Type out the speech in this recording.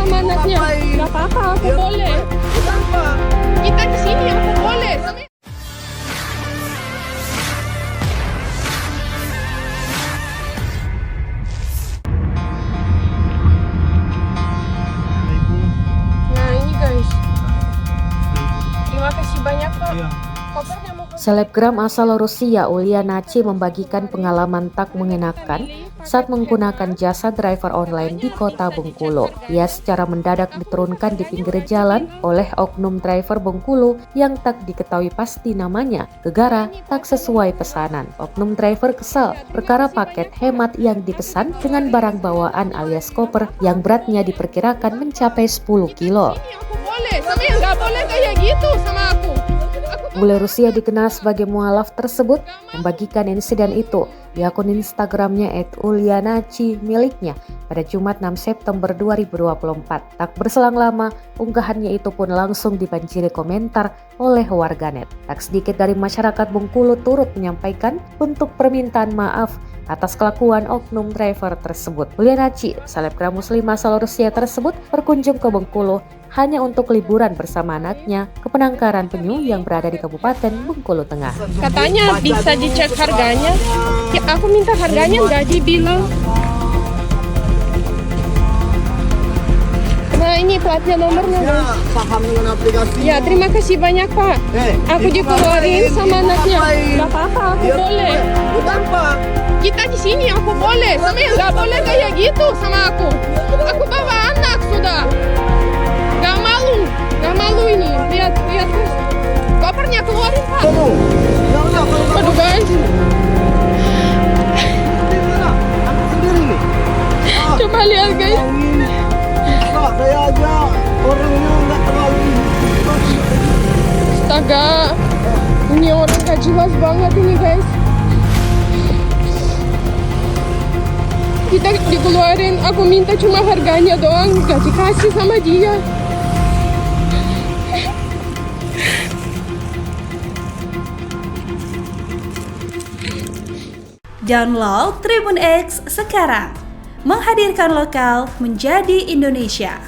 sama anaknya. Gak apa-apa, aku boleh. Kita di sini, aku boleh. Nah ini guys, terima kasih banyak Pak. Kopernya mau Selebgram asal Rusia Ulia Naci membagikan pengalaman tak mengenakan saat menggunakan jasa driver online di kota Bengkulu. Ia secara mendadak diturunkan di pinggir jalan oleh oknum driver Bengkulu yang tak diketahui pasti namanya, gegara tak sesuai pesanan. Oknum driver kesal perkara paket hemat yang dipesan dengan barang bawaan alias koper yang beratnya diperkirakan mencapai 10 kilo. aku boleh, sama yang gak boleh kayak gitu sama aku. Bule Rusia dikenal sebagai mualaf tersebut membagikan insiden itu di akun Instagramnya @ulianaci miliknya pada Jumat 6 September 2024. Tak berselang lama, unggahannya itu pun langsung dibanjiri komentar oleh warganet. Tak sedikit dari masyarakat Bengkulu turut menyampaikan bentuk permintaan maaf atas kelakuan oknum driver tersebut. Ulianaci, selebgram muslim asal Rusia tersebut berkunjung ke Bengkulu hanya untuk liburan bersama anaknya ke Penangkaran Penyu yang berada di Kabupaten Bengkulu Tengah. Katanya bisa dicek harganya. Ya, aku minta harganya nggak dibilang. Nah ini platnya nomornya guys. Paham dengan aplikasi. Ya terima kasih banyak Pak. Aku dikeluarin sama anaknya. Gak apa-apa, aku boleh. Bukan Pak. Kita di sini aku boleh. Sama yang nggak boleh kayak gitu sama aku. Aku bawa anak sudah. Gak malu ini. Lihat guys. Kopernya keluarin Pak. Aduh guys. Aku sendiri nih. Coba lihat guys. Pak, saya aja orangnya nggak terlalu. Astaga. Ini orang gak jelas banget ini guys. Kita dikeluarin. Aku minta cuma harganya doang. Gak dikasih sama dia. Download Tribun X sekarang, menghadirkan lokal menjadi Indonesia.